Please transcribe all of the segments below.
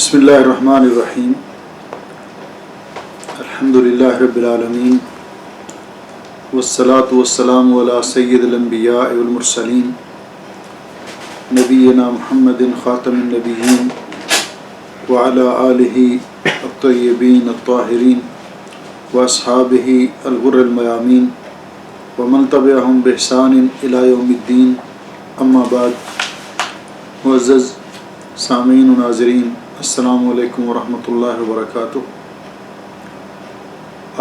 بسم اللہ الرحمن الرحیم الحمدللہ رب العالمین والصلاة والسلام علی سید الانبیاء والمرسلین نبینا محمد خاتم النبیین وعلی آلہ الطیبین الطاہرین واصحابہ الغر المیامین ومن تبعہم بإحسان الی یوم الدین. اما بعد، معزز سامعین و ناظرین، السلام علیکم ورحمۃ اللہ وبرکاتہ.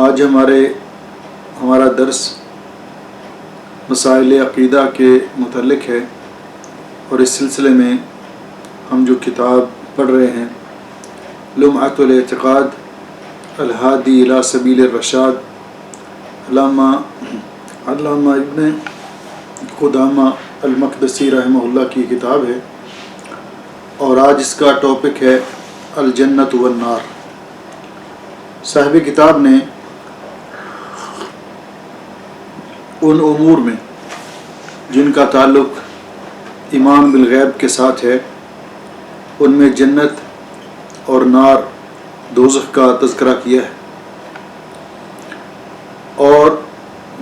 آج ہمارا درس مسائل عقیدہ کے متعلق ہے، اور اس سلسلے میں ہم جو کتاب پڑھ رہے ہیں لمعۃ الاعتقاد الہادی الی سبیل الرشاد، علامہ ابن قدامہ المقدسی رحمہ اللہ کی کتاب ہے، اور آج اس کا ٹاپک ہے الجنت والنار. صاحب کتاب نے ان امور میں جن کا تعلق ایمان بالغیب کے ساتھ ہے، ان میں جنت اور نار دوزخ کا تذکرہ کیا ہے، اور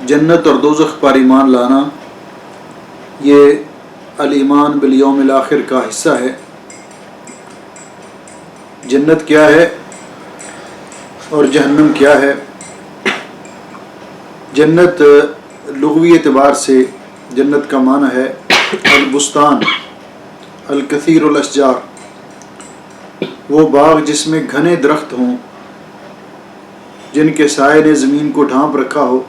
جنت اور دوزخ پر ایمان لانا یہ الایمان بالیوم الآخر کا حصہ ہے. جنت کیا ہے اور جہنم کیا ہے؟ جنت لغوی اعتبار سے جنت کا معنی ہے البستان الکثیر الاشجار، وہ باغ جس میں گھنے درخت ہوں، جن کے سائے نے زمین کو ڈھانپ رکھا ہو،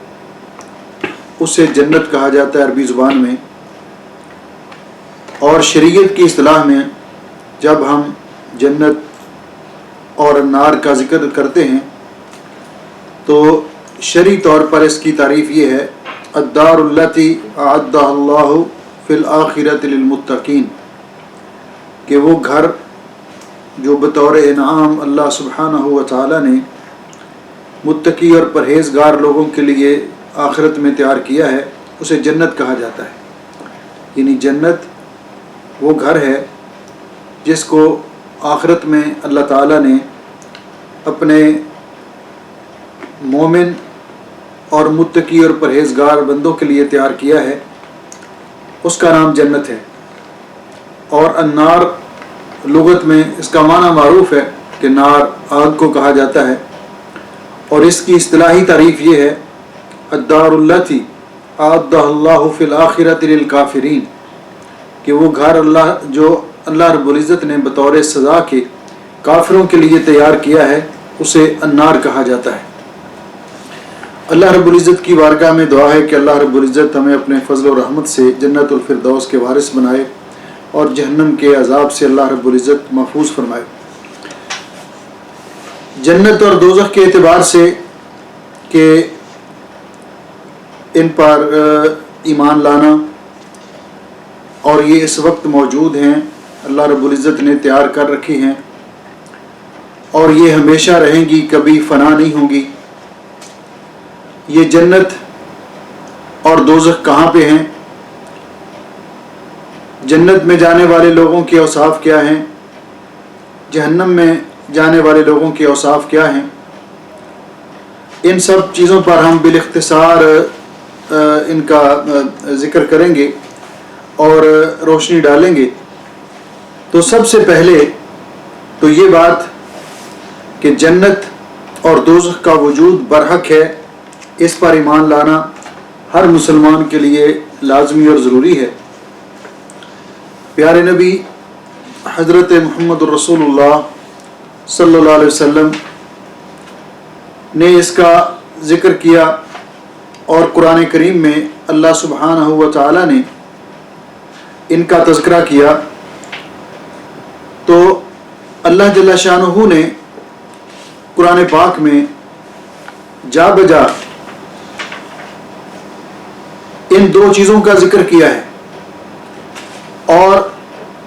اسے جنت کہا جاتا ہے عربی زبان میں. اور شریعت کی اصطلاح میں جب ہم جنت اور النار کا ذکر کرتے ہیں تو شرعی طور پر اس کی تعریف یہ ہے الدار التی اعدها اللہ فی الآخرۃ للمتقین، کہ وہ گھر جو بطور انعام اللہ سبحانہ و تعالی نے متقی اور پرہیزگار لوگوں کے لیے آخرت میں تیار کیا ہے، اسے جنت کہا جاتا ہے. یعنی جنت وہ گھر ہے جس کو آخرت میں اللہ تعالیٰ نے اپنے مومن اور متقی اور پرہیزگار بندوں کے لیے تیار کیا ہے، اس کا نام جنت ہے. اور النار لغت میں اس کا معنی معروف ہے کہ نار آگ کو کہا جاتا ہے، اور اس کی اصطلاحی تعریف یہ ہے الدار التی اعدها اللہ فی الآخرۃ للکافرین، کہ وہ گھر اللہ رب العزت نے بطور سزا کے کافروں کے لیے تیار کیا ہے، اسے النار کہا جاتا ہے. اللہ رب العزت کی بارگاہ میں دعا ہے کہ اللہ رب العزت ہمیں اپنے فضل و رحمت سے جنت الفردوس کے وارث بنائے، اور جہنم کے عذاب سے اللہ رب العزت محفوظ فرمائے. جنت اور دوزخ کے اعتبار سے کہ ان پر ایمان لانا، اور یہ اس وقت موجود ہیں، اللہ رب العزت نے تیار کر رکھی ہیں، اور یہ ہمیشہ رہیں گی، کبھی فنا نہیں ہوں گی. یہ جنت اور دوزخ کہاں پہ ہیں؟ جنت میں جانے والے لوگوں کے اوصاف کیا ہیں؟ جہنم میں جانے والے لوگوں کے اوصاف کیا ہیں؟ ان سب چیزوں پر ہم بالاختصار ان کا ذکر کریں گے اور روشنی ڈالیں گے. تو سب سے پہلے تو یہ بات کہ جنت اور دوزخ کا وجود برحق ہے، اس پر ایمان لانا ہر مسلمان کے لیے لازمی اور ضروری ہے. پیارے نبی حضرت محمد الرسول اللہ صلی اللہ علیہ وسلم نے اس کا ذکر کیا، اور قرآن کریم میں اللہ سبحانہ و تعالی نے ان کا تذکرہ کیا. تو اللہ جل شانہ نے قرآن پاک میں جا بجا ان دو چیزوں کا ذکر کیا ہے، اور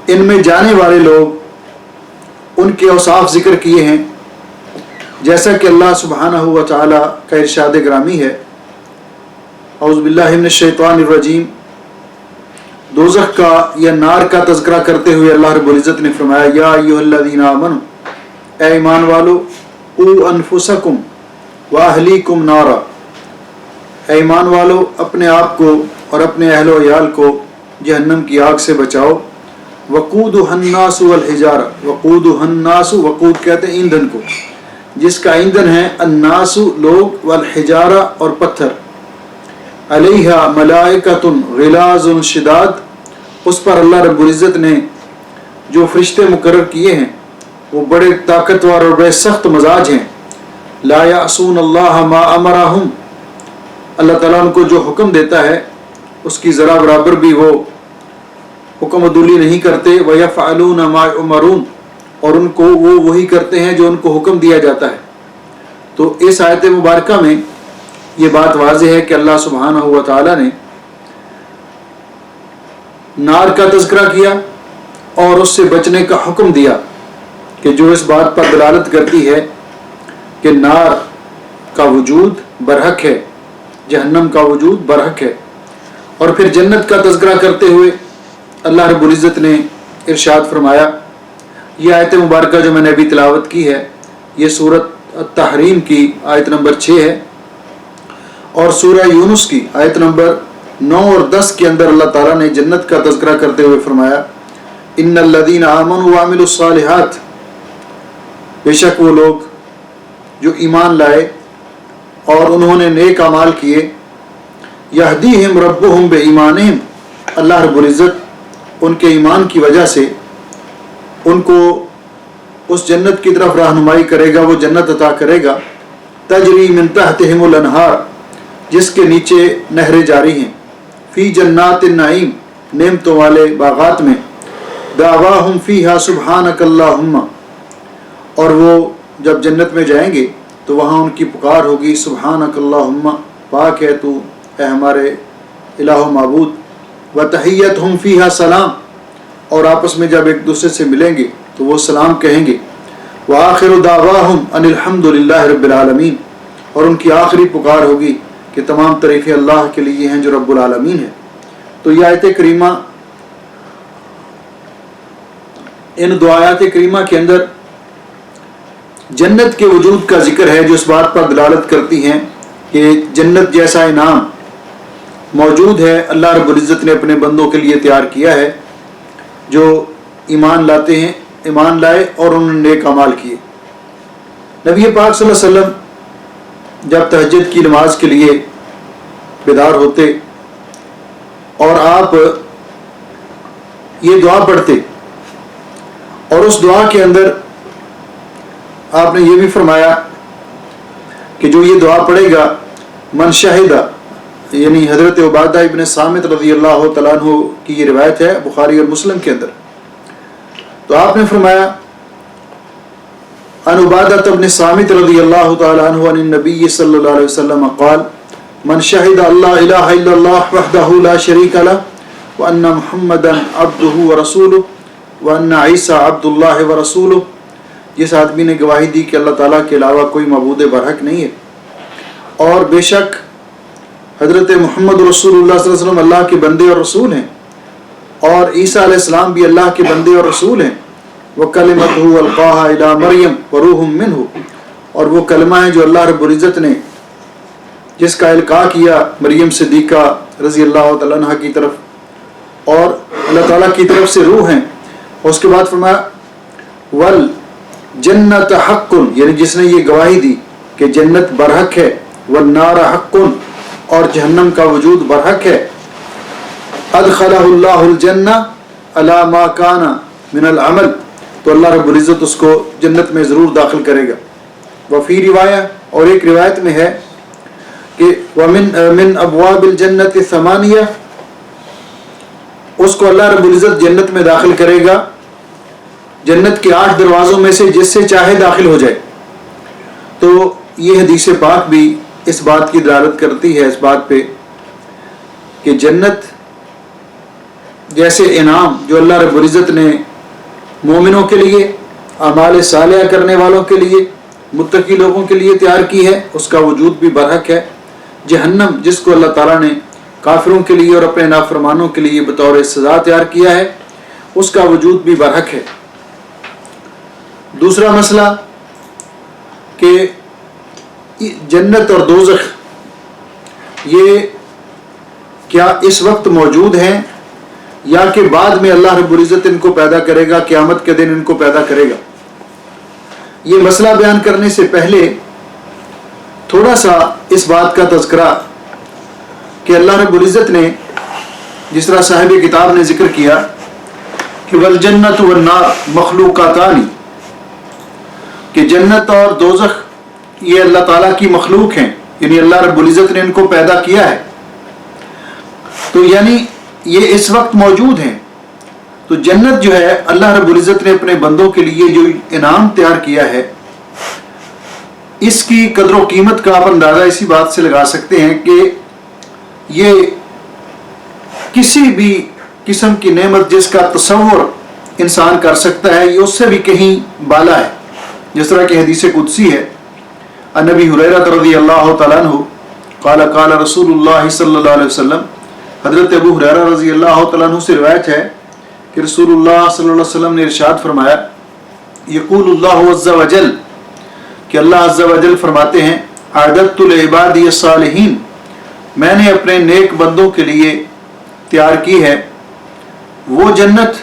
ان میں جانے والے لوگ ان کے اوصاف ذکر کیے ہیں، جیسا کہ اللہ سبحانہ و تعالی کا ارشاد گرامی ہے اعوذ باللہ من الشیطان الرجیم. دوزخ کا یا نار کا تذکرہ کرتے ہوئے اللہ رب العزت نے فرمایا یا ایھا الذین آمنوا اے ایمان والو او انفسکم و اہلیکم نارا، اے ایمان والو اپنے آپ کو اور اپنے اہل و عیال کو جہنم کی آگ سے بچاؤ۔ وقودھا الناس والحجارہ، وقودھا الناس، وقود کہتے ہیں ایندھن کو، جس کا ایندھن ہے الناس لوگ، والحجارہ اور پتھر، علیہا ملائکۃ غلاظ شداد، اس پر اللہ رب العزت نے جو فرشتے مقرر کیے ہیں وہ بڑے طاقتور اور بڑے سخت مزاج ہیں۔ لا یعصون اللہ ما امرہم، اللہ تعالیٰ ان کو جو حکم دیتا ہے اس کی ذرا برابر بھی وہ حکم عدولی نہیں کرتے۔ وَيَفْعَلُونَ مَا يُؤْمَرُونَ، اور ان کو وہ وہی کرتے ہیں جو ان کو حکم دیا جاتا ہے۔ تو اس آیت مبارکہ میں یہ بات واضح ہے کہ اللہ سبحانہ و تعالیٰ نے نار کا تذکرہ کیا اور اس سے بچنے کا حکم دیا، کہ جو اس بات پر دلالت کرتی ہے کہ نار کا وجود برحق ہے، جہنم کا وجود برحق ہے۔ اور پھر جنت کا تذکرہ کرتے ہوئے اللہ رب العزت نے ارشاد فرمایا، یہ آیت مبارکہ جو میں نے ابھی تلاوت کی ہے یہ سورۃ التحریم کی آیت نمبر 6 ہے، اور سورہ یونس کی آیت نمبر 9 اور 10 کے اندر اللہ تعالیٰ نے جنت کا تذکرہ کرتے ہوئے فرمایا، ان الذین آمنوا وعملوا الصالحات، بے شک وہ لوگ جو ایمان لائے اور انہوں نے نیک اعمال کیے، یہدیہم ربہم بایمانہم، اللہ رب العزت ان کے ایمان کی وجہ سے ان کو اس جنت کی طرف رہنمائی کرے گا، وہ جنت عطا کرے گا، تجری من تحتہم الانہار، جس کے نیچے نہریں جاری ہیں، فی جنات النعیم، نعمتوں والے باغات میں، دعواہم فیہا سبحانک اللہم، اور وہ جب جنت میں جائیں گے تو وہاں ان کی پکار ہوگی سبحانک اللہم، پاک ہے تو اے ہمارے الہ و معبود، وتحیتہم فیہا سلام، اور آپس میں جب ایک دوسرے سے ملیں گے تو وہ سلام کہیں گے، وآخر دعواہم ان الحمد للہ رب العالمین، اور ان کی آخری پکار ہوگی کہ تمام تعریفیں اللہ کے لیے ہیں جو رب العالمین ہے۔ تو یہ آیت کریمہ، ان دو آیات کریمہ کے اندر جنت کے وجود کا ذکر ہے، جو اس بات پر دلالت کرتی ہیں کہ جنت جیسا انعام موجود ہے، اللہ رب العزت نے اپنے بندوں کے لیے تیار کیا ہے جو ایمان لاتے ہیں، ایمان لائے اور انہوں نے نیک اعمال کیے۔ نبی پاک صلی اللہ علیہ وسلم جب تہجد کی نماز کے لیے بیدار ہوتے اور آپ یہ دعا پڑھتے، اور اس دعا کے اندر آپ نے یہ بھی فرمایا کہ جو یہ دعا پڑھے گا، من شہدہ، یعنی حضرت عبادہ ابن صامت رضی اللہ تعالیٰ عنہ کی یہ روایت ہے بخاری اور مسلم کے اندر، تو آپ نے فرمایا ان عبادہ ابن صامت رضی اللہ تعالیٰ عنہ عن النبی صلی اللہ علیہ وسلم قال من شہد اللہ الہ الا اللہ وحدہ لا شریک لہ وان محمدا عبدہ ورسولہ وان عیسیٰ عبد اللہ ورسولہ، جس آدمی نے گواہی دی کہ اللہ تعالیٰ کے علاوہ کوئی معبود برحق نہیں ہے، اور بے شک حضرت محمد رسول اللہ صلی اللہ علیہ وسلم اللہ کے بندے اور رسول ہیں، اور عیسیٰ علیہ السلام بھی اللہ کے بندے اور رسول ہیں، وَكَلِمَتُهُ أَلْقَاهَا إِلَىٰ مَرْيَمَ وَرُوحٌ مِّنْهُ، اور وہ کلمہ ہے جو اللہ رب العزت نے جس کا القاء کیا مریم صدیقہ رضی اللہ تعالیٰ عنہ کی طرف، اور اللہ تعالیٰ کی طرف سے روح ہیں، اور اس کے بعد فرمایا وَالْجَنَّةَ حَقٌّ، یعنی جس نے یہ گواہی دی کہ جنت برحق ہے، وَالنَّارَ حَقٌّ، اور جہنم کا وجود برحق ہے، ادخلہ اللہ الجنہ علی ما کان من العمل، تو اللہ رب العزت اس کو جنت میں ضرور داخل کرے گا۔ وفی روایہ، اور ایک روایت میں ہے کہ ومن ابواب الجنت ثمانیہ، اس کو اللہ رب العزت جنت میں داخل کرے گا جنت کے 8 دروازوں میں سے جس سے چاہے داخل ہو جائے۔ تو یہ حدیث پاک بھی اس بات کی دلالت کرتی ہے، اس بات پہ کہ جنت جیسے انعام جو اللہ رب العزت نے مومنوں کے لیے، اعمال صالحہ کرنے والوں کے لیے، متقی لوگوں کے لیے تیار کی ہے، اس کا وجود بھی برحق ہے۔ جہنم جس کو اللہ تعالیٰ نے کافروں کے لیے اور اپنے نافرمانوں کے لیے بطور سزا تیار کیا ہے، اس کا وجود بھی برحق ہے۔ دوسرا مسئلہ کہ جنت اور دوزخ یہ کیا اس وقت موجود ہیں یا کہ بعد میں اللہ رب العزت ان کو پیدا کرے گا، قیامت کے دن ان کو پیدا کرے گا؟ یہ مسئلہ بیان کرنے سے پہلے تھوڑا سا اس بات کا تذکرہ کہ اللہ رب العزت نے جس طرح صاحب کتاب نے ذکر کیا کہ والجنت والنار مخلوقاتانی، کہ جنت اور دوزخ یہ اللہ تعالیٰ کی مخلوق ہیں، یعنی اللہ رب العزت نے ان کو پیدا کیا ہے، تو یعنی یہ اس وقت موجود ہیں۔ تو جنت جو ہے اللہ رب العزت نے اپنے بندوں کے لیے جو انعام تیار کیا ہے، اس کی قدر و قیمت کا آپ اندازہ اسی بات سے لگا سکتے ہیں کہ یہ کسی بھی قسم کی نعمت جس کا تصور انسان کر سکتا ہے یہ اس سے بھی کہیں بالا ہے۔ جس طرح کہ حدیث قدسی ہے، عن ابی ہریرہ رضی اللہ تعالیٰ عنہ قال قال رسول اللہ صلی اللہ علیہ وسلم، حضرت ابو ہریرہ رضی اللہ تعالیٰ عنہ سے روایت ہے کہ رسول اللہ صلی اللہ علیہ وسلم نے ارشاد فرمایا، یقول اللہ عز وجل، کہ اللہ عز وجل فرماتے ہیں، اعددت لعبادی الصالحین، میں نے اپنے نیک بندوں کے لیے تیار کی ہے وہ جنت،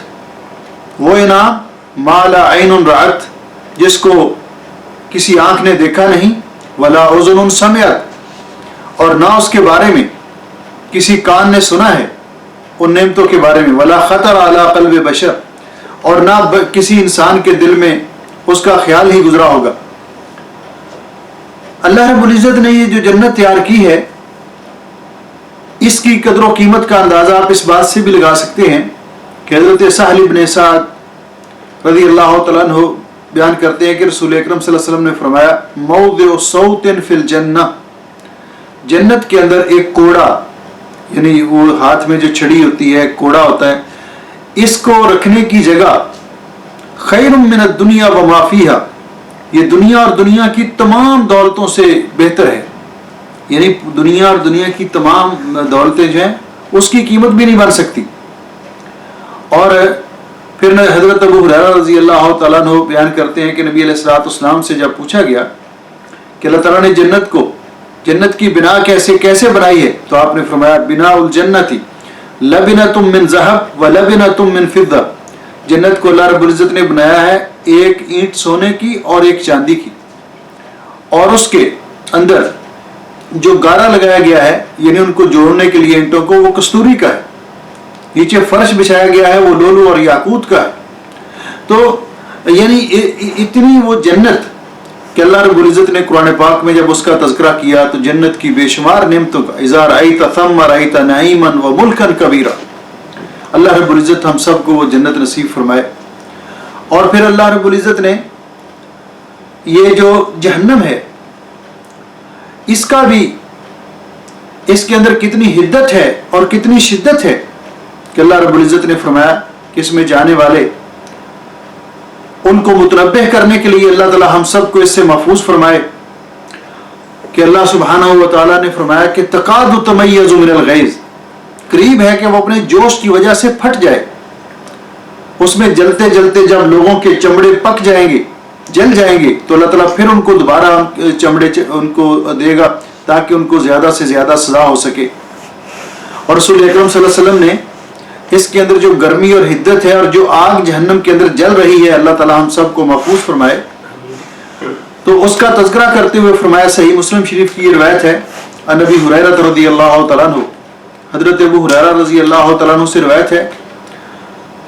وہ انعام، ما لا عین رأت، جس کو کسی آنکھ نے دیکھا نہیں، ولا اذن سمعت، اور نہ اس کے بارے میں کسی کان نے سنا ہے ان نعمتوں کے بارے میں، ولا خطر علی قلب بشر، اور نہ کسی انسان کے دل میں اس کا خیال ہی گزرا ہوگا۔ اللہ رب العزت نے یہ جو جنت تیار کی ہے اس کی قدر و قیمت کا اندازہ آپ اس بات سے بھی لگا سکتے ہیں کہ حضرت سہل بن سعد رضی اللہ تعالیٰ عنہ بیان کرتے ہیں کہ رسول اکرم صلی اللہ علیہ وسلم نے فرمایا، موضع صوت فی الجنہ، جنت کے اندر ایک کوڑا، یعنی وہ ہاتھ میں جو چھڑی ہوتی ہے، کوڑا ہوتا ہے، اس کو رکھنے کی جگہ خیر من الدنیا وما فیہا، یہ دنیا اور دنیا کی تمام دولتوں سے بہتر ہے، یعنی دنیا اور دنیا کی تمام دولتیں جو ہیں اس کی قیمت بھی نہیں بن سکتی۔ اور پھر حضرت ابو ہریرہ رضی اللہ تعالیٰ عنہ بیان کرتے ہیں کہ نبی علیہ الصلوۃ والسلام سے جب پوچھا گیا کہ اللہ تعالیٰ نے جنت کی بنا کیسے بنائی ہے، تو آپ نے فرمایا، بناء الجنت لبنۃ من ذہب ولبنۃ من فضہ، جنت کو اللہ رب العزت نے بنایا ہے ایک اینٹ سونے کی اور ایک چاندی کی، اور اس کے اندر جو گارا لگایا گیا ہے، یعنی ان کو جوڑنے کے لیے اینٹوں کو، وہ کستوری کا ہے، نیچے فرش بچھایا گیا ہے وہ لولو اور یاقوت کا ہے۔ تو یعنی اتنی وہ جنت کہ اللہ رب العزت نے قرآن پاک میں جب اس کا تذکرہ کیا تو جنت کی بے شمار نعمتوں کا، اذا رأیت ثم رأیت نعیما وملکا کبیرا، اللہ رب العزت ہم سب کو وہ جنت نصیب فرمائے۔ اور پھر اللہ رب العزت نے یہ جو جہنم ہے اس کا بھی، اس کے اندر کتنی حدت ہے اور کتنی شدت ہے کہ اللہ رب العزت نے فرمایا کہ اس میں جانے والے ان کو متنبہ کرنے کے لیے اللہ تعالی ہم سب کو اس سے محفوظ فرمائے کہ اللہ سبحانہ و تعالیٰ نے فرمایا کہ تکاد تمیز من الغیظ، قریب ہے کہ وہ اپنے جوش کی وجہ سے پھٹ جائے، اس میں جلتے جلتے جب لوگوں کے چمڑے پک جائیں گے، جل جائیں گے، تو اللہ تعالیٰ پھر ان کو دوبارہ چمڑے ان کو دے گا تاکہ ان کو زیادہ سے زیادہ سزا ہو سکے۔ اور رسول اکرم صلی اللہ علیہ وسلم نے اس کے اندر جو گرمی اور حدت ہے اور جو آگ جہنم کے اندر جل رہی ہے، اللہ تعالیٰ ہم سب کو محفوظ فرمائے، تو اس کا تذکرہ کرتے ہوئے فرمایا، صحیح مسلم شریف کی یہ روایت ہے، عن ابی ہریرہ رضی اللہ تعالیٰ عنہ، حضرت ابو ہریرہ رضی اللہ تعالیٰ عنہ سے روایت ہے،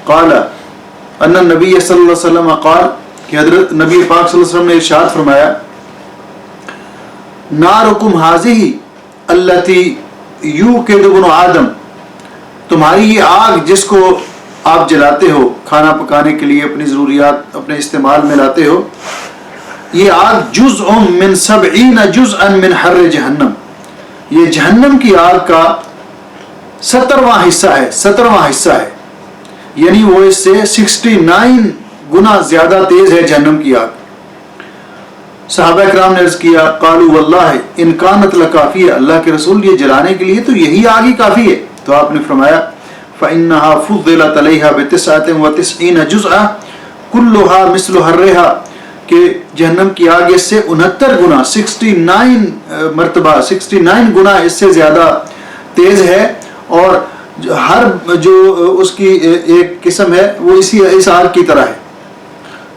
قال ان النبی صلی اللہ علیہ وسلم قال، کہ حضرت نبی پاک صلی اللہ علیہ وسلم نے ارشاد فرمایا، نارکم ھذہ التی یوقد ابن آدم، تمہاری یہ آگ جس کو آپ جلاتے ہو کھانا پکانے کے لیے، اپنی ضروریات اپنے استعمال میں لاتے ہو، یہ آگ جزء من 70 جزءا من حر جہنم، یہ جہنم کی آگ کا 70واں حصہ ہے، یعنی وہ اس سے 69 گنا زیادہ تیز ہے جہنم کی آگ۔ صحابہ کرام نے عرض کیا، قالوا واللہ ان کانت لکافیہ، اللہ کے رسول یہ جلانے کے لیے تو یہی آگ ہی کافی ہے، تو آپ نے فرمایا، فإنها فضلت علیہا ب99 جزءا کلھا مثل حرھا، کہ جہنم کی آگ اس سے 69 گنا 69 مرتبہ 69 گنا اس سے زیادہ تیز ہے، اور ہر جو اس کی ایک قسم ہے وہ اس آگ کی طرح ہے.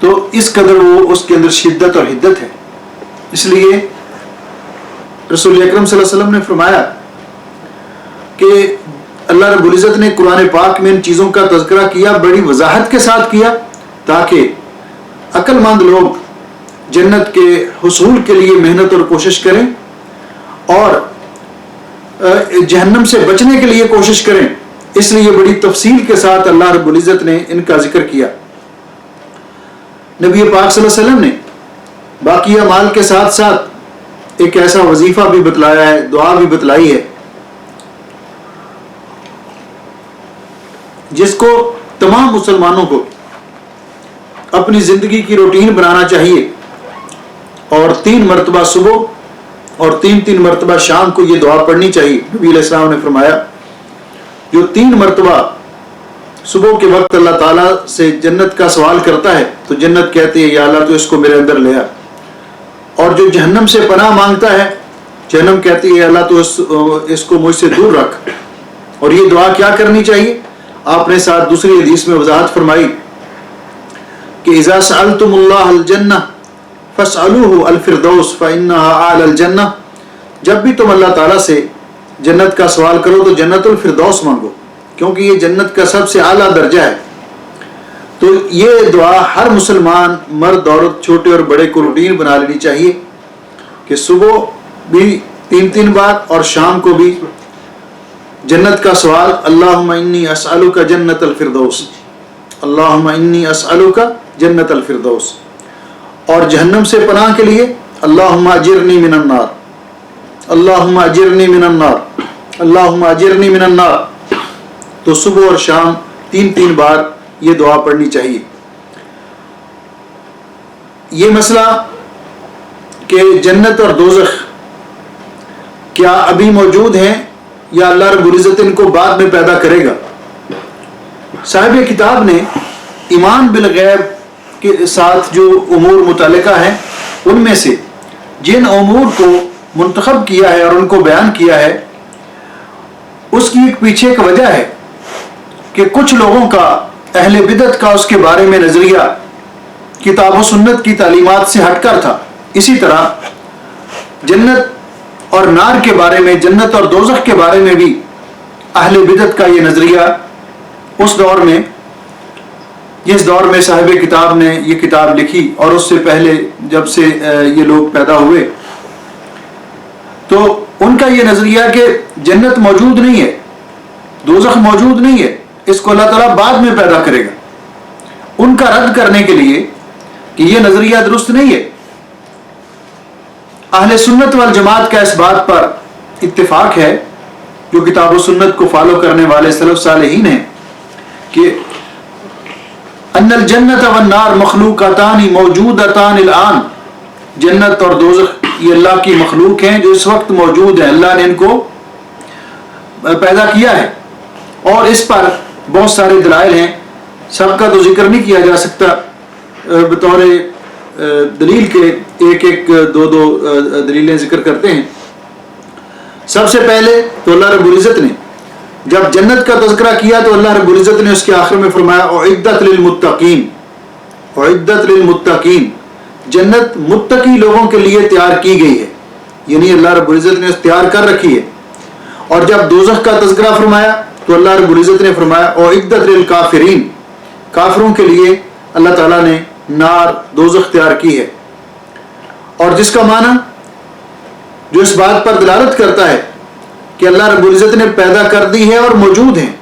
تو اس قدر وہ اس کے اندر شدت اور حدت ہے. اس لیے رسول اکرم صلی اللہ علیہ وسلم نے فرمایا کہ اللہ رب العزت نے قرآن پاک میں ان چیزوں کا تذکرہ کیا، بڑی وضاحت کے ساتھ کیا، تاکہ عقل مند لوگ جنت کے حصول کے لیے محنت اور کوشش کریں اور جہنم سے بچنے کے لیے کوشش کریں. اس لیے بڑی تفصیل کے ساتھ اللہ رب العزت نے ان کا ذکر کیا. نبی پاک صلی اللہ علیہ وسلم نے باقی اعمال کے ساتھ ساتھ ایک ایسا وظیفہ بھی بتلایا ہے، دعا بھی بتلائی ہے، جس کو تمام مسلمانوں کو اپنی زندگی کی روٹین بنانا چاہیے، اور 3 مرتبہ صبح اور 3 مرتبہ شام کو یہ دعا پڑھنی چاہیے. نبی علیہ السلام نے فرمایا جو 3 مرتبہ صبح کے وقت اللہ تعالیٰ سے جنت کا سوال کرتا ہے تو جنت کہتی ہے یا اللہ تو اس کو میرے اندر لے آ، اور جو جہنم سے پناہ مانگتا ہے جہنم کہتی ہے اللہ تو اس کو مجھ سے دور رکھ. اور یہ دعا کیا کرنی چاہیے؟ آپ نے ساتھ دوسری حدیث میں وضاحت فرمائی کہ اذا سألتم اللہ الجنہ فاسألوه الفردوس فإنها أعلى الجنہ، جب بھی تم اللہ تعالیٰ سے جنت کا سوال کرو تو جنت الفردوس مانگو، کیونکہ یہ جنت کا سب سے اعلیٰ درجہ ہے. تو یہ دعا ہر مسلمان مرد عورت چھوٹے اور بڑے کو روٹین بنا لینی چاہیے کہ صبح بھی 3 بار اور شام کو بھی جنت کا سوال، اللہم انی اسألک جنت الفردوس، اللہم انی اسألک جنت الفردوس. اور جہنم سے پناہ کے لیے اللہم اجرنی من النار، اللہم اجرنی من النار، اللہم اجرنی من النار. تو صبح اور شام 3 بار یہ دعا پڑھنی چاہیے. یہ مسئلہ کہ جنت اور دوزخ کیا ابھی موجود ہیں یا اللہ رب العزت ان کو بعد میں پیدا کرے گا؟ صاحب کتاب نے ایمان بالغیب کے ساتھ جو امور متعلقہ ہیں ان میں سے جن امور کو منتخب کیا ہے اور ان کو بیان کیا ہے، اس کی ایک پیچھے ایک وجہ ہے کہ کچھ لوگوں کا، اہل بدعت کا اس کے بارے میں نظریہ کتاب و سنت کی تعلیمات سے ہٹ کر تھا. اسی طرح جنت اور نار کے بارے میں، جنت اور دوزخ کے بارے میں بھی اہل بدعت کا یہ نظریہ اس دور میں، جس دور میں صاحب کتاب نے یہ کتاب لکھی اور اس سے پہلے جب سے یہ لوگ پیدا ہوئے، تو ان کا یہ نظریہ کہ جنت موجود نہیں ہے، دوزخ موجود نہیں ہے، اس کو اللہ تعالیٰ بعد میں پیدا کرے گا. ان کا رد کرنے کے لیے کہ یہ نظریہ درست نہیں ہے، اہل سنت والجماعت کا اس بات پر اتفاق ہے جو کتاب و سنت کو فالو کرنے والے سلف صالحین ہیں کہ ان الجنت والنار مخلوقاتان موجودتان الان، جنت اور دوزخ یہ اللہ کی مخلوق ہیں جو اس وقت موجود ہیں، اللہ نے ان کو پیدا کیا ہے. اور اس پر بہت سارے دلائل ہیں، سب کا تو ذکر نہیں کیا جا سکتا، بطور دلیل کے ایک دو دلیلیں ذکر کرتے ہیں. سب سے پہلے تو اللہ رب العزت نے جب جنت کا تذکرہ کیا تو اللہ رب العزت نے اس کے آخر میں فرمایا اعدت للمتقین، اعدت للمتقین، جنت متقی لوگوں کے لیے تیار کی گئی ہے، یعنی اللہ رب العزت نے تیار کر رکھی ہے. اور جب دوزخ کا تذکرہ فرمایا تو اللہ رب العزت نے فرمایا اعدت للکافرین، کافروں کے لیے اللہ تعالیٰ نے نار دوزخ تیار کی ہے. اور جس کا معنی جو اس بات پر دلالت کرتا ہے کہ اللہ رب العزت نے پیدا کر دی ہے اور موجود ہیں،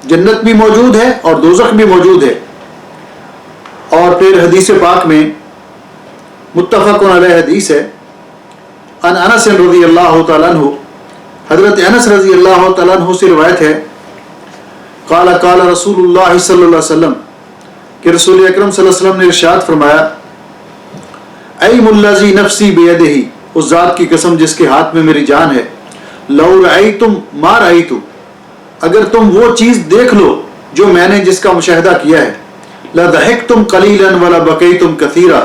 جنت بھی موجود ہے اور دوزخ بھی موجود ہے. اور پھر حدیث پاک میں متفق علیہ حدیث ہے، ان انس رضی اللہ تعالیٰ عنہ، حضرت انس رضی اللہ تعالیٰ عنہ سے روایت ہے، قال قال رسول اللہ صلی اللہ علیہ وسلم، کہ رسول اکرم صلی اللہ علیہ وسلم نے ارشاد فرمایا ایم الذی نفسی بیدہ، اس ذات کی قسم جس کے ہاتھ میں میری جان ہے، لو رأیتم ما رأیتم، اگر تم وہ چیز دیکھ لو جو میں نے جس کا مشاہدہ کیا ہے، لضحکتم قلیلا ولا بکیتم کثیرا،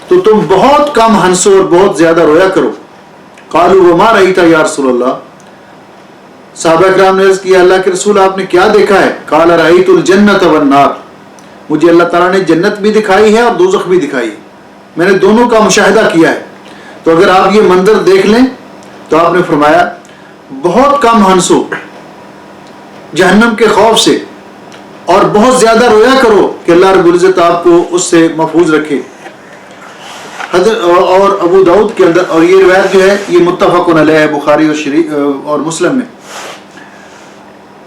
تو تم بہت کم ہنسو اور بہت زیادہ رویا کرو۔ قالوا وما رأيت یا رسول اللہ، صحابہ کرام نے عرض کیا اللہ کے رسول آپ نے کیا دیکھا ہے؟ قال رأيت الجنة والنار، مجھے اللہ تعالیٰ نے جنت بھی دکھائی ہے اور دوزخ بھی دکھائی ہے، میں نے دونوں کا مشاہدہ کیا ہے۔ تو اگر آپ یہ منظر دیکھ لیں تو آپ نے فرمایا بہت کم ہنسو جہنم کے خوف سے اور بہت زیادہ رویا کرو کہ اللہ رب العزت آپ کو اس سے محفوظ رکھے۔ اور ابو داؤد کے اندر، اور یہ روایت جو ہے یہ متفق علیہ ہے بخاری اور مسلم میں،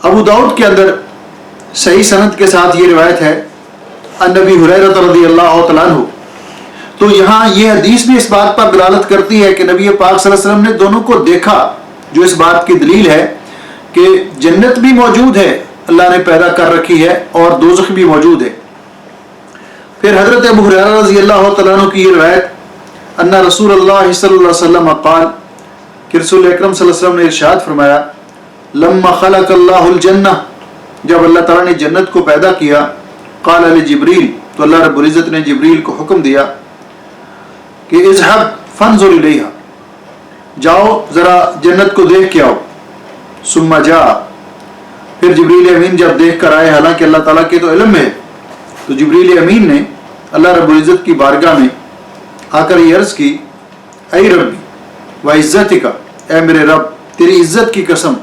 ابو داؤد کے اندر صحیح سند کے ساتھ یہ روایت ہے ان ابی ہریرہ رضی اللہ تعالیٰ عنہ۔ تو یہاں یہ حدیث بھی اس بات پر دلالت کرتی ہے کہ نبی پاک صلی اللہ علیہ وسلم نے دونوں کو دیکھا، جو اس بات کی دلیل ہے کہ جنت بھی موجود ہے، اللہ نے پیدا کر رکھی ہے، اور دوزخ بھی موجود ہے۔ پھر حضرت ابو ہریرہ رضی اللہ تعالیٰ عنہ کی یہ روایت ان رسول اللہ صلی اللہ علیہ وسلم قال کہ رسول اکرم صلی اللہ علیہ وسلم نے ارشاد فرمایا لما خلق اللہ الجنہ، جب اللہ تعالیٰ نے جنت کو پیدا کیا، قال لجبریل، تو اللہ رب العزت نے جبریل کو حکم دیا کہ اذهب فانظر الیہا، جاؤ ذرا جنت کو دیکھ کے آؤ۔ ثم جاء، پھر جبریل امین جب دیکھ کر آئے، حالانکہ اللہ تعالیٰ کے تو علم میں ہے، تو جبریل امین نے اللہ رب العزت کی بارگاہ میں آ کر یہ عرض کی اے ربی وعزتک، اے میرے رب تیری عزت کی قسم،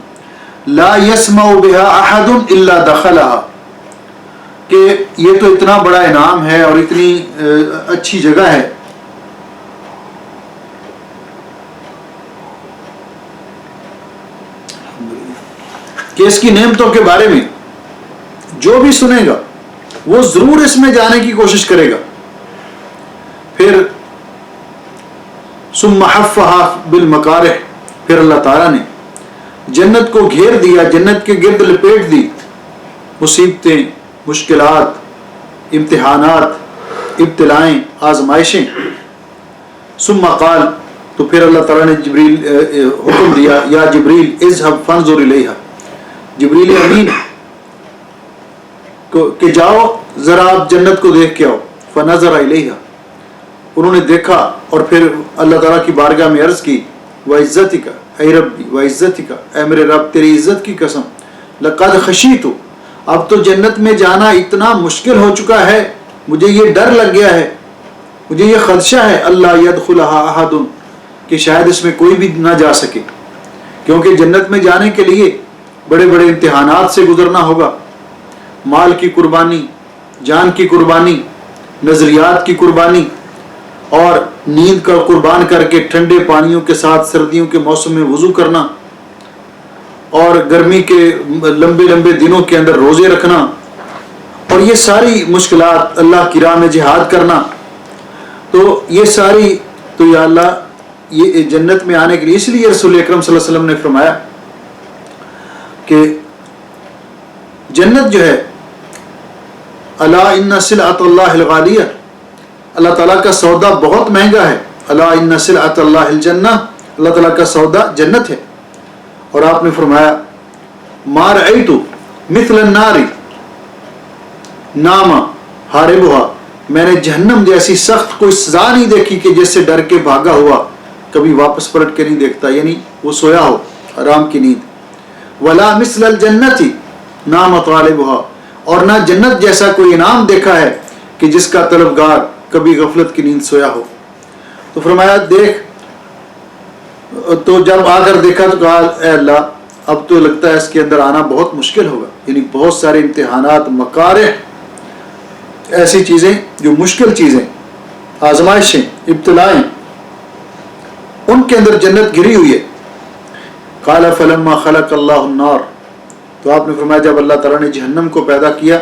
لا يسمع بها احد الا دخلها، کہ یہ تو اتنا بڑا انعام ہے اور اتنی اچھی جگہ ہے کہ اس کی نعمتوں کے بارے میں جو بھی سنے گا وہ ضرور اس میں جانے کی کوشش کرے گا۔ پھر ثم حفها بالمکارہ، پھر اللہ تعالیٰ نے جنت کو گھیر دیا، جنت کے گرد لپیٹ دی مصیبتیں، مشکلات، امتحانات، ابتلائیں، آزمائشیں۔ ثم قال، تو پھر اللہ تعالیٰ نے جبریل حکم دیا یا جبریل اذهب فانظر الیہا، جبریل امین کہ جاؤ ذرا آپ جنت کو دیکھ کے آؤ۔ فنظر الیہا، انہوں نے دیکھا اور پھر اللہ تعالیٰ کی بارگاہ میں عرض کی وعزتک اے ربی وعزتک، اے میرے رب تیری عزت کی قسم، لقد خشیت، اب تو جنت میں جانا اتنا مشکل ہو چکا ہے، مجھے یہ ڈر لگ گیا ہے، مجھے یہ خدشہ ہے اللہ یدخلها احد، کہ شاید اس میں کوئی بھی نہ جا سکے، کیونکہ جنت میں جانے کے لیے بڑے بڑے امتحانات سے گزرنا ہوگا، مال کی قربانی، جان کی قربانی، نظریات کی قربانی، اور نیند کا قربان کر کے ٹھنڈے پانیوں کے ساتھ سردیوں کے موسم میں وضو کرنا، اور گرمی کے لمبے لمبے دنوں کے اندر روزے رکھنا، اور یہ ساری مشکلات، اللہ کی راہ میں جہاد کرنا، تو یہ ساری، تو یا اللہ یہ جنت میں آنے کے لیے، اس لیے رسول اکرم صلی اللہ علیہ وسلم نے فرمایا کہ جنت جو ہے الا ان سلعۃ اللہ الغالیہ، اللہ تعالیٰ کا سودا بہت مہنگا ہے، الا ان سلعۃ اللہ الجنہ، اللہ تعالیٰ کا سودا جنت ہے۔ اور آپ نے فرمایا ما رأیت مثل النار نام حاربها، میں نے جہنم جیسی سخت کوئی سزا نہیں دیکھی کہ جس سے ڈر کے بھاگا ہوا کبھی واپس پلٹ کے نہیں دیکھتا، یعنی وہ سویا ہو آرام کی نیند۔ ولا مثل الجنت نام طالبها، اور نہ جنت جیسا کوئی انعام دیکھا ہے کہ جس کا طلبگار کبھی غفلت کی نیند سویا ہو۔ تو فرمایا دیکھ، تو جب آ کر دیکھا تو کہا اے اللہ اب تو لگتا ہے اس کے اندر آنا بہت مشکل ہوگا، یعنی بہت سارے امتحانات، مکارہ، ایسی چیزیں جو مشکل چیزیں، آزمائشیں، ابتلائیں، ان کے اندر جنت گری ہوئی ہے۔ قال فلما خلق اللہ النار، تو آپ نے فرمایا جب اللہ تعالیٰ نے جہنم کو پیدا کیا،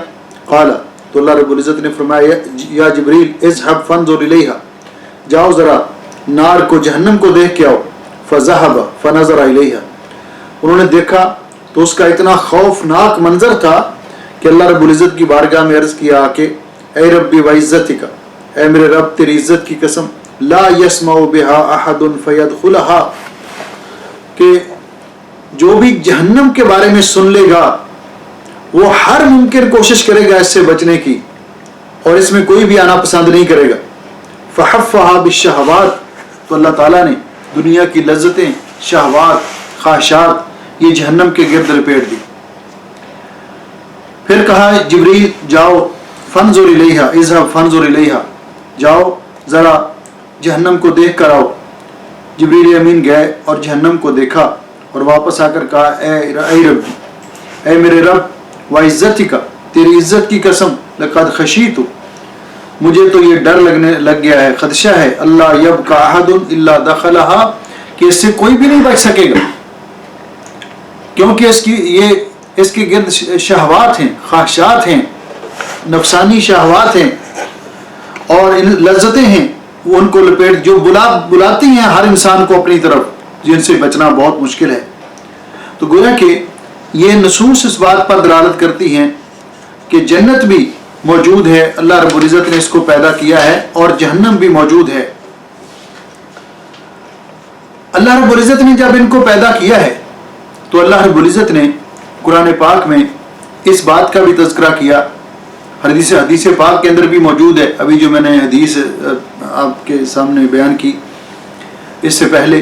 قال، تو اللہ رب العزت نے فرمایا یا جبریل اذهب فانظر الیہا، جاؤ ذرا نار کو، جہنم کو دیکھ کے آؤ۔ فذهب فنظر الیہا، انہوں نے دیکھا تو اس کا اتنا خوفناک منظر تھا کہ اللہ رب العزت کی بارگاہ میں عرض کیا کہ اے ربی وعزتک، اے میرے رب تیری عزت کی قسم، لا يسمع بها احد فيدخلها، کہ جو بھی جہنم کے بارے میں سن لے گا وہ ہر ممکن کوشش کرے گا اس سے بچنے کی، اور اس میں کوئی بھی آنا پسند نہیں کرے گا۔ فحفها بالشہوات، تو اللہ تعالیٰ نے دنیا کی لذتیں، شہوات، خواہشات یہ جہنم کے گرد لپیٹ دی۔ پھر کہا جبریل جاؤ فانظر الیہا، اذهب فانظر الیہا، جاؤ ذرا جہنم کو دیکھ کر آؤ۔ جبریل امین گئے اور جہنم کو دیکھا اور واپس آ کر کہا اے رب، اے میرے رب، وعزتک، تیری عزت کی قسم، لقد خشیت، مجھے تو یہ ڈر لگ گیا ہے، خدشہ ہے، اللہ یبقى احد الا دخلھا، کہ اس سے کوئی بھی نہیں بچ سکے گا، کیونکہ اس کے گرد شہوات ہیں، خواہشات ہیں، نفسانی شہوات ہیں اور لذتیں ہیں، وہ ان کو لپیٹ جو بلاتی ہیں ہر انسان کو اپنی طرف، جن سے بچنا بہت مشکل ہے۔ تو گویا کہ یہ نصوص اس بات پر دلالت کرتی ہیں کہ جنت بھی موجود ہے، اللہ رب العزت نے اس کو پیدا کیا ہے، اور جہنم بھی موجود ہے۔ اللہ رب العزت نے جب ان کو پیدا کیا ہے تو اللہ رب العزت نے قرآن پاک میں اس بات کا بھی تذکرہ کیا، حدیث پاک کے اندر بھی موجود ہے۔ ابھی جو میں نے حدیث آپ کے سامنے بیان کی اس سے پہلے،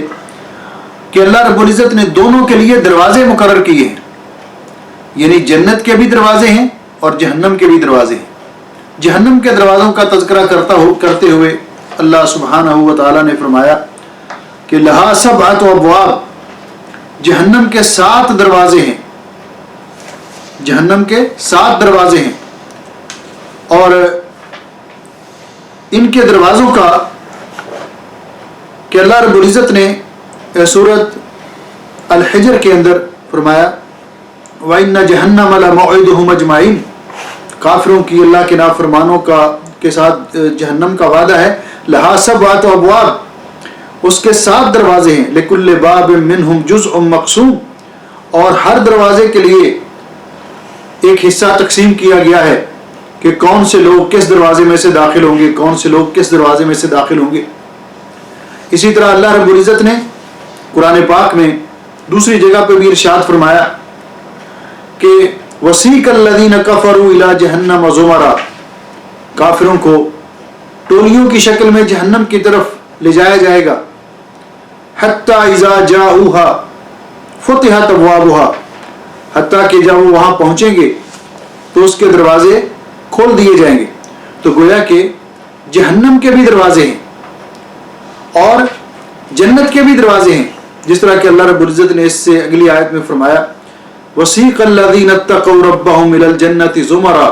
کہ اللہ رب العزت نے دونوں کے لیے دروازے مقرر کیے ہیں، یعنی جنت کے بھی دروازے ہیں اور جہنم کے بھی دروازے ہیں۔ جہنم کے دروازوں کا تذکرہ کرتے ہوئے اللہ سبحانہ و تعالیٰ نے فرمایا کہ لہا سبعۃ ابواب، جہنم کے 7 دروازے ہیں، جہنم کے 7 دروازے ہیں، اور ان کے دروازوں کا کہ اللہ رب العزت نے سورۃ الحجر کے اندر فرمایا وَإِنَّ جَهَنَّمَ لَمَوْعِدُهُمْ أَجْمَعِينَ، کافروں کی، اللہ کے نافرمانوں کے ساتھ جہنم کا وعدہ ہے، لہا سبعۃ ابواب، اس کے 7 دروازے ہیں، لِكُلِّ بَابٍ مِّنْهُمْ جُزْءٌ مَقْسُومٌ، اور ہر دروازے کے لیے ایک حصہ تقسیم کیا گیا ہے کہ کون سے لوگ کس دروازے میں سے داخل ہوں گے، کون سے لوگ کس دروازے میں سے داخل ہوں گے۔ اسی طرح اللہ رب العزت نے قرآن پاک میں دوسری جگہ پہ بھی ارشاد فرمایا کہ وَسِيقَ الَّذِينَ كَفَرُوا إِلَى جَهَنَّمَ زُمَرًا، کافروں کو ٹولیوں کی شکل میں جہنم کی طرف لے جایا جائے گا، حَتَّى إِذَا جَاءُوهَا فُتِحَتْ أَبْوَابُهَا، حتیٰ کہ جب وہ وہاں پہنچیں گے تو اس کے دروازے کھول دیے جائیں گے۔ تو گویا کہ جہنم کے بھی دروازے ہیں اور جنت کے بھی دروازے ہیں، جس طرح کہ اللہ رب العزت نے اس سے اگلی آیت میں فرمایا وَسِيقَ الَّذِينَ اتَّقَوْا رَبَّهُمْ إِلَى الْجَنَّةِ زُمَرًا،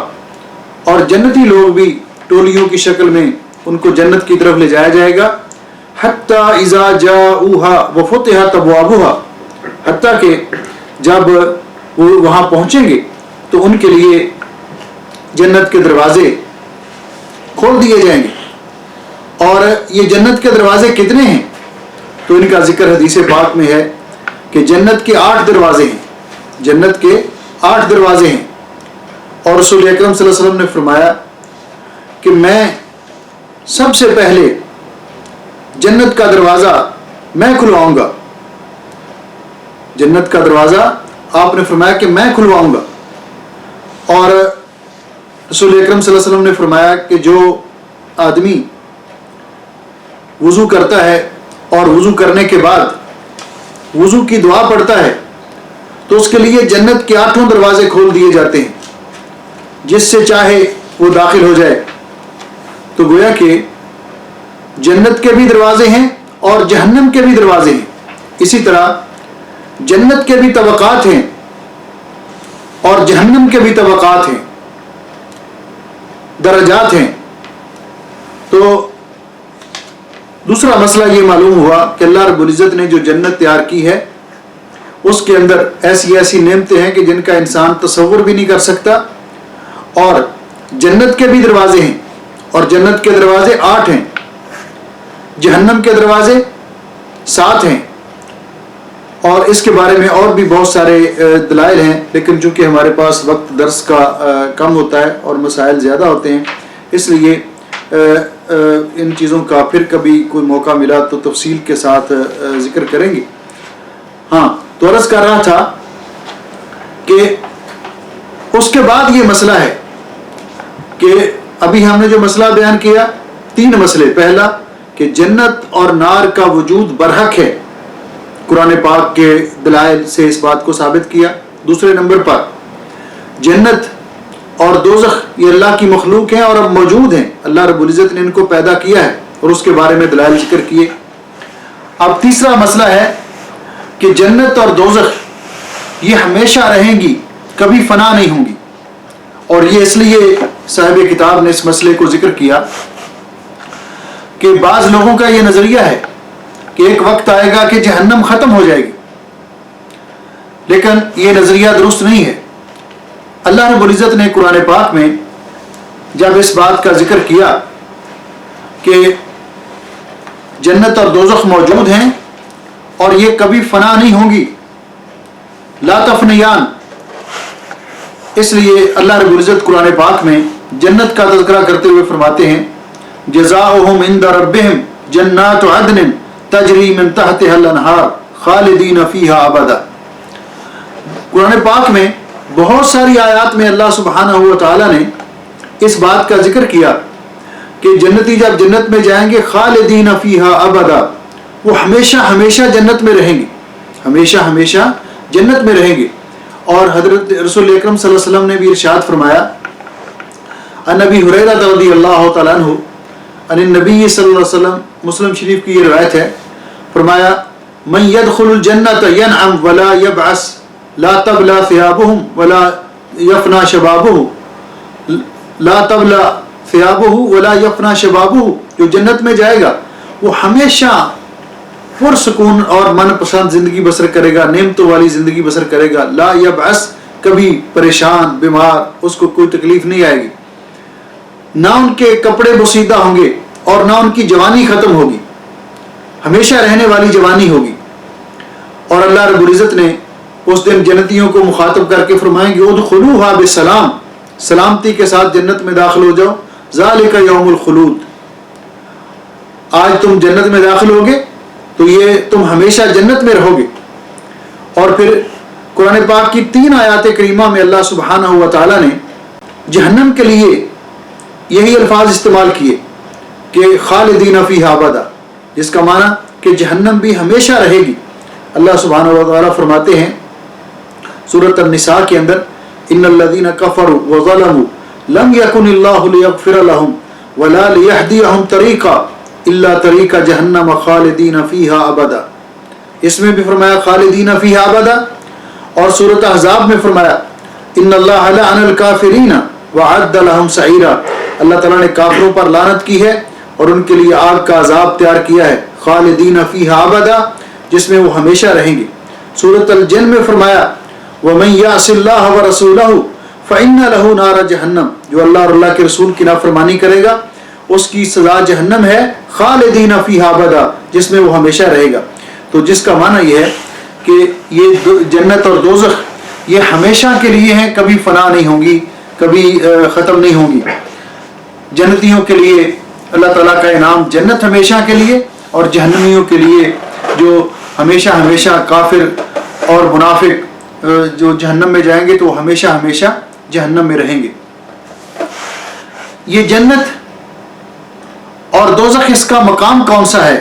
اور جنتی لوگ بھی ٹولیوں کی شکل میں ان کو جنت کی طرف لے جایا جائے گا، حَتَّى إِذَا جَاءُوهَا وَفُتِحَتْ أَبْوَابُهَا، حتیٰ کہ جب وہ وہاں پہنچیں گے تو ان کے لیے جنت کے دروازے کھول دیے جائیں گے۔ اور یہ جنت کے دروازے کتنے ہیں تو ان کا ذکر حدیث پاک میں ہے کہ جنت کے 8 دروازے ہیں، جنت کے 8 دروازے ہیں، اور رسول اکرم صلی اللہ علیہ وسلم نے فرمایا کہ میں سب سے پہلے جنت کا دروازہ میں کھلواؤں گا، جنت کا دروازہ آپ نے فرمایا کہ میں کھلواؤں گا۔ اور رسول اکرم صلی اللہ علیہ وسلم نے فرمایا کہ جو آدمی وضو کرتا ہے اور وضو کرنے کے بعد وضو کی دعا پڑھتا ہے تو اس کے لیے جنت کے 8 دروازے کھول دیے جاتے ہیں، جس سے چاہے وہ داخل ہو جائے۔ تو گویا کہ جنت کے بھی دروازے ہیں اور جہنم کے بھی دروازے ہیں، اسی طرح جنت کے بھی طبقات ہیں اور جہنم کے بھی طبقات ہیں، درجات ہیں۔ تو دوسرا مسئلہ یہ معلوم ہوا کہ اللہ رب العزت نے جو جنت تیار کی ہے اس کے اندر ایسی ایسی نعمتیں ہیں کہ جن کا انسان تصور بھی نہیں کر سکتا، اور جنت کے بھی دروازے ہیں اور جنت کے دروازے 8 ہیں، جہنم کے دروازے 7 ہیں، اور اس کے بارے میں اور بھی بہت سارے دلائل ہیں، لیکن چونکہ ہمارے پاس وقت درس کا کم ہوتا ہے اور مسائل زیادہ ہوتے ہیں، اس لیے ان چیزوں کا پھر کبھی کوئی موقع ملا تو تفصیل کے ساتھ ذکر کریں گے۔ ہاں، تو عرض کر رہا تھا کہ اس کے بعد یہ مسئلہ ہے کہ ابھی ہم نے جو مسئلہ بیان کیا 3 مسئلے. پہلا کہ جنت اور نار کا وجود برحق ہے، قرآن پاک کے دلائل سے اس بات کو ثابت کیا. دوسرے نمبر پر جنت اور دوزخ یہ اللہ کی مخلوق ہیں اور اب موجود ہیں، اللہ رب العزت نے ان کو پیدا کیا ہے اور اس کے بارے میں دلائل ذکر کیے. اب تیسرا مسئلہ ہے کہ جنت اور دوزخ یہ ہمیشہ رہیں گی، کبھی فنا نہیں ہوں گی. اور یہ اس لیے صاحب کتاب نے اس مسئلے کو ذکر کیا کہ بعض لوگوں کا یہ نظریہ ہے کہ ایک وقت آئے گا کہ جہنم ختم ہو جائے گی، لیکن یہ نظریہ درست نہیں ہے. اللہ رب العزت نے قرآن پاک میں جب اس بات کا ذکر کیا کہ جنت اور دوزخ موجود ہیں اور یہ کبھی فنا نہیں ہوں گی، لا تفنیان، اس لیے اللہ رب العزت قرآن پاک میں جنت کا تذکرہ کرتے ہوئے فرماتے ہیں جزاؤہم عند ربہم جنات عدن تجری من تحتها الانہار خالدین فیہا ابدا. قرآن پاک میں بہت ساری آیات میں اللہ سبحانہ و تعالیٰ نے اس بات کا ذکر کیا کہ جنتی جب جنت میں جائیں گے خالدین فیہا ابدا، وہ ہمیشہ ہمیشہ جنت میں رہیں گے، ہمیشہ ہمیشہ جنت میں رہیں گے. اور حضرت رسول اکرم صلی اللہ علیہ وسلم نے بھی ارشاد فرمایا، عن ابی ہریرہ رضی اللہ تعالیٰ عنہ عن النبی صلی اللہ علیہ وسلم، مسلم شریف کی یہ روایت ہے، فرمایا من يدخل الجنة ينعم ولا يبعث لا تبلى ثيابهم ولا يفنى شبابه، لا تبلى ثيابه ولا يفنى شبابه، جو جنت میں جائے گا وہ ہمیشہ پرسکون اور من پسند زندگی بسر کرے گا، نعمتوں والی زندگی بسر کرے گا. لا یبعث، کبھی پریشان بیمار اس کو کوئی تکلیف نہیں آئے گی، نہ ان کے کپڑے بوسیدہ ہوں گے اور نہ ان کی جوانی ختم ہوگی، ہمیشہ رہنے والی جوانی ہوگی. اور اللہ رب العزت نے اس دن جنتیوں کو مخاطب کر کے فرمائیں گے ادخلوہا بسلام، سلامتی کے ساتھ جنت میں داخل ہو جاؤ، ذالک یوم الخلود، آج تم جنت میں داخل ہوگے تو یہ تم ہمیشہ جنت میں رہو گے. اور پھر قرآن پاک کی 3 آیات کریمہ میں اللہ سبحانہ و تعالیٰ نے جہنم کے لیے یہی الفاظ استعمال کیے کہ خالدین فیہا ابدا، جس کا معنی کہ جہنم بھی ہمیشہ رہے گی. اللہ سبحانہ و تعالیٰ فرماتے ہیں سورۃ النساء کے اندر ان الذین کفروا وظلموا لم یکن اللہ لیغفر لهم ولا لیہدیہم طریقا الا طریق جہنم خالدین فیہا ابدا. اس میں بھی فرمایا خالدین فیہا ابدا، اور سورۃ احزاب میں فرمایا ان اللہ لعن الکافرین وعد لهم سعیرا، اللہ تعالیٰ نے کافروں پر لعنت کی ہے اور ان کے لیے آگ کا عذاب تیار کیا ہے، خالدین فیہا ابدا، جس میں وہ ہمیشہ رہیں گے. سورۃ الجن میں فرمایا ومن یعص اللہ ورسولہ فإن له نار جہنم، جو اللہ اور اللہ کے رسول کی نافرمانی کرے گا اس کی سزا جہنم ہے، خالدین فیہا ابدا، جس میں وہ ہمیشہ رہے گا. تو جس کا معنی یہ ہے کہ یہ جنت اور دوزخ یہ ہمیشہ کے لیے ہیں، کبھی فنا نہیں ہوں گی، کبھی ختم نہیں ہوں گی. جنتیوں کے لیے اللہ تعالیٰ کا انعام جنت ہمیشہ کے لیے، اور جہنمیوں کے لیے جو ہمیشہ ہمیشہ کافر اور منافق جو جہنم میں جائیں گے تو وہ ہمیشہ ہمیشہ جہنم میں رہیں گے. یہ جنت اور دوزخ اس کا مقام کون سا ہے،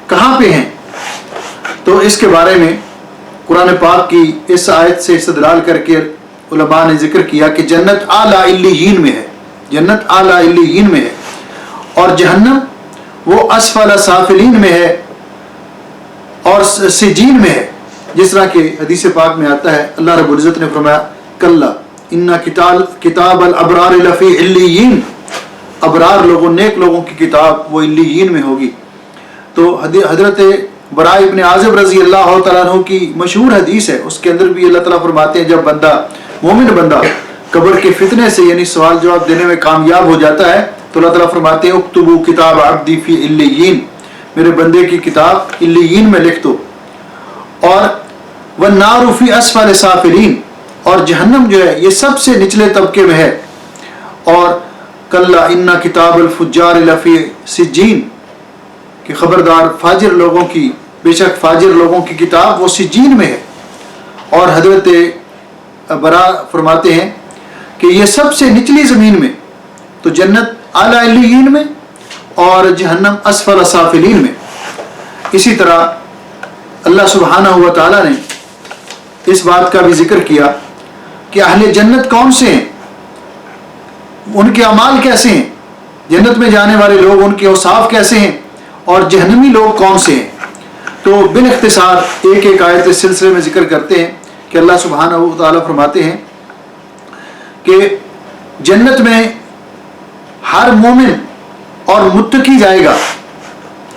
کہاں پہ ہیں؟ تو اس کے بارے میں قرآن پاک کی اس آیت سے استدلال کر کے علماء نے ذکر کیا کہ جنت اعلیٰ علیین میں ہے، جنت اعلیٰ علیین میں ہے، اور جہنم وہ اسفل سافلین میں ہے اور سجین میں ہے. جس طرح کہ حدیث پاک میں آتا ہے اللہ رب العزت نے فرمایا کلا ان کتاب الابرار لفی علیین، ابرار لوگوں نیک لوگوں کی کتاب وہ علیین میں ہوگی. تو حضرت براء ابن عازب رضی اللہ تعالیٰ عنہ کی مشہور حدیث ہے، اس کے اندر بھی اللہ تعالیٰ فرماتے ہیں جب بندہ مومن بندہ قبر کے فتنے سے یعنی سوال جواب دینے میں کامیاب ہو جاتا ہے تو اللہ تعالیٰ فرماتے ہیں اکتبوا کتاب عبدی فی علیین، میرے بندے کی کتاب علیین میں لکھ دو. اور والنار فی اسفل سافلین، اور جہنم جو ہے یہ سب سے نچلے طبقے میں ہے. اور کلا ان کتاب الفجار لفی سجین، کہ خبردار فاجر لوگوں کی، بے شک فاجر لوگوں کی کتاب وہ سجین میں ہے. اور حضرت برا فرماتے ہیں کہ یہ سب سے نچلی زمین میں، تو جنت اعلیٰ علیین میں اور جہنم اسفل سافلین میں۔ اسی طرح اللہ سبحانہ و تعالیٰ نے اس بات کا بھی ذکر کیا کہ اہل جنت کون سے ہیں، ان کے اعمال کیسے ہیں، جنت میں جانے والے لوگ ان کے اوصاف کیسے ہیں، اور جہنمی لوگ کون سے ہیں۔ تو بالاختصار ایک ایک آیت اس سلسلے میں ذکر کرتے ہیں کہ اللہ سبحانہ و تعالیٰ فرماتے ہیں کہ جنت میں ہر مومن اور متقی جائے گا،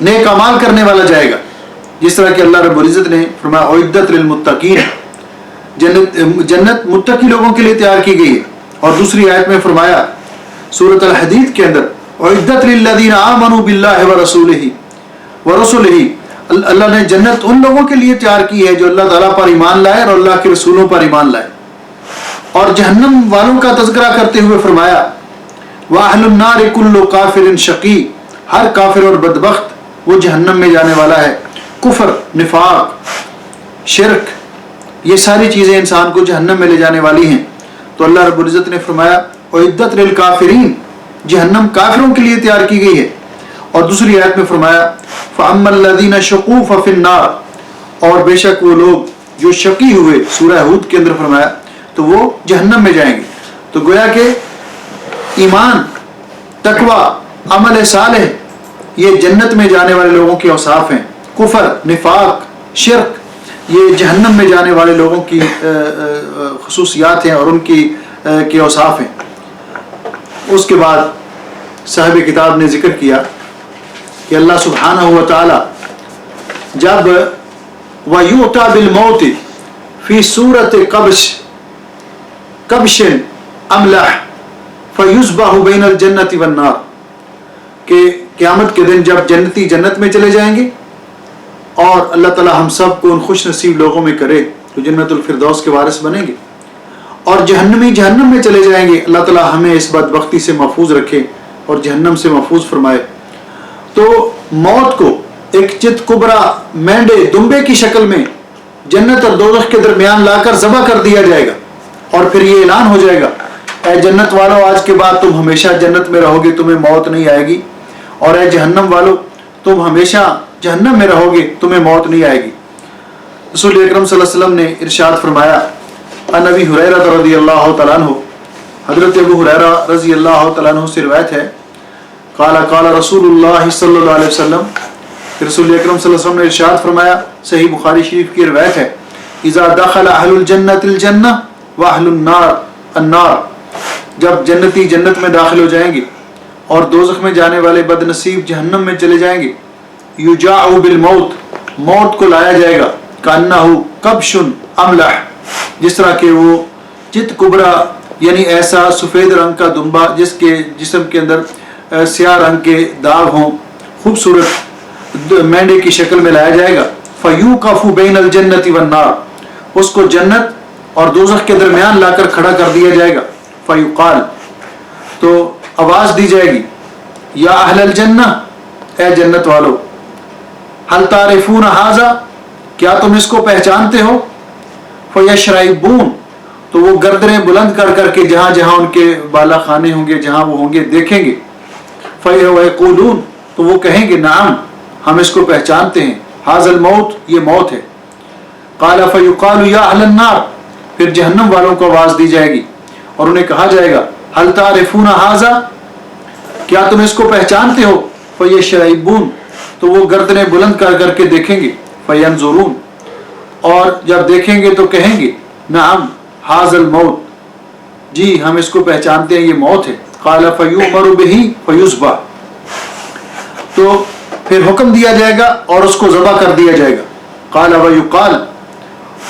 نیک اعمال کرنے والا جائے گا، جس طرح کہ اللہ رب العزت نے فرمایا اعدت للمتقین، جنت متقی لوگوں کے لیے تیار کی گئی ہے۔ اور دوسری آیت میں فرمایا سورۃ الحدید کے اندر اعدت للذین آمنوا باللہ ورسلہ، اللہ نے جنت ان لوگوں کے لیے تیار کی ہے جو اللہ تعالیٰ پر ایمان لائے اور اللہ کے رسولوں پر ایمان لائے۔ اور جہنم والوں کا تذکرہ کرتے ہوئے فرمایا وَأَهْلُ النَّارِ كُلُّ كَافِرٍ شَقِي، ہر کافر اور بدبخت وہ جہنم میں جانے والا ہے۔ کفر، نفاق، شرک، یہ ساری چیزیں انسان کو جہنم میں لے جانے والی ہیں۔ تو اللہ رب العزت نے فرمایا اعدت للکافرین، جہنم کافروں کے لیے تیار کی گئی ہے۔ اور دوسری آیت میں فرمایا فَأَمَّا الَّذِينَ شَقُوا فَفِي النَّارِ، اور بے شک وہ لوگ جو شقی ہوئے، سورہ ہود کے اندر فرمایا تو وہ جہنم میں جائیں گے۔ تو گویا کہ ایمان، تقوی، عمل صالح یہ جنت میں جانے والے لوگوں کے اوصاف ہیں۔ کفر، نفاق، شرک یہ جہنم میں جانے والے لوگوں کی خصوصیات ہیں اور ان کے اوصاف ہیں۔ اس کے بعد صاحب کتاب نے ذکر کیا کہ اللہ سبحانہ و تعالی جب وَيُؤْتَى بِالْمَوْتِ فِي صُورَةِ قَبْشٍ أَمْلَحٍ فَيُصْبَحُ بَيْنَ الْجَنَّةِ وَالنَّارِ، کہ قیامت کے دن جب جنتی جنت میں چلے جائیں گے، اور اللہ تعالی ہم سب کو ان خوش نصیب لوگوں میں کرے جو جنت الفردوس کے وارث بنیں گے، اور جہنمی جہنم میں چلے جائیں گے، اللہ تعالی ہمیں اس بدبختی سے محفوظ رکھے اور جہنم سے محفوظ فرمائے۔ تو موت کو ایک چت کبرا، مینڈے، دمبے کی شکل میں جنت اور دوزخ کے درمیان لا کر ذبح کر دیا جائے گا، اور پھر یہ اعلان ہو جائے گا اے جنت والو آج کے بعد تم ہمیشہ جنت میں رہو گے، تمہیں موت نہیں آئے گی، اور اے جہنم والو تم ہمیشہ جہنم میں رہو گے، تمہیں موت نہیں آئے گی۔ رسول اکرم صلی اللہ علیہ وسلم نے ارشاد فرمایا، عن ابی ہریرہ رضی اللہ تعالیٰ عنہ، حضرت ابو ہریرہ رضی اللہ تعالیٰ عنہ سے روایت ہے، قال قال رسول اللہ صلی اللہ علیہ وسلم، رسول اکرم صلی اللہ علیہ وسلم نے ارشاد فرمایا، صحیح بخاری شریف کی روایت ہے، اذا دخل اہل الجنت الجنہ واہل النار النار، جب جنتی جنت میں داخل ہو جائیں گے اور دوزخ میں جانے والے بد نصیب جہنم میں چلے جائیں گے، یجاء بالموت، موت کو لایا جائے گا، کانہ کبش املح، جس طرح کہ وہ چت کبرا یعنی ایسا سفید رنگ کا دمبا جس کے جسم کے اندر سیاہ رنگ کے داغ ہوں، خوبصورت مینڈے کی شکل میں لایا جائے گا۔ فیوقف بین الجنت والنار، اس کو جنت اور دوزخ کے درمیان لا کر کھڑا کر دیا جائے گا۔ فیقال، تو آواز دی جائے گی، یا اہل الجنہ، اے جنت والو، هل تعرفون هذا، کیا تم اس کو پہچانتے ہو؟ فیشرعبون، تو وہ گردنیں بلند کر کر کے جہاں جہاں ان کے بالا خانے ہوں گے، جہاں وہ ہوں گے دیکھیں گے۔ فیقولون، تو وہ کہیں گے نعم، ہم اس کو پہچانتے ہیں، ھذا الموت، یہ موت ہے۔ قال فیقال یا اہل النار، پھر جہنم والوں کو آواز دی جائے گی اور انہیں کہا جائے گا هل تعرفون هذا، کیا تم اس کو پہچانتے ہو؟ فیشرعبون، تو وہ گردنیں بلند کر کر کے دیکھیں گے۔ فینظرون، اور جب دیکھیں گے تو کہیں گے نعم ھذا الموت، جی ہم اس کو پہچانتے ہیں، یہ موت ہے۔ قال فیؤمر بہ فیذبح، تو پھر حکم دیا جائے گا اور اس کو ذبح کر دیا جائے گا۔ قال ویقال،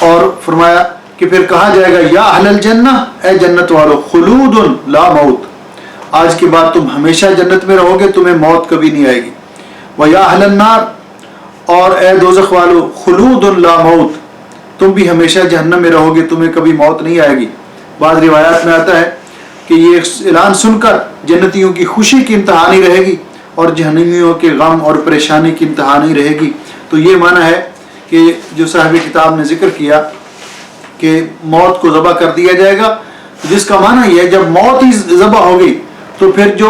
اور فرمایا کہ پھر کہا جائے گا یا اہل الجنہ، اے جنت والو، خلود لا موت، آج کے بعد تم ہمیشہ جنت میں رہو گے، تمہیں موت کبھی نہیں آئے گی۔ وَيَا أَهْلَ النَّارِ، اور اے دوزخ والو، خلود لا موت، تم بھی ہمیشہ جہنم میں رہو گے، تمہیں کبھی موت نہیں آئے گی۔ بعض روایات میں آتا ہے کہ یہ اعلان سن کر جنتیوں کی خوشی کی انتہا نہیں رہے گی اور جہنمیوں کے غم اور پریشانی کی انتہا نہیں رہے گی۔ تو یہ معنی ہے کہ جو صاحب کتاب نے ذکر کیا کہ موت کو ذبح کر دیا جائے گا، جس کا معنی یہ ہے جب موت ہی ذبح ہوگی تو پھر جو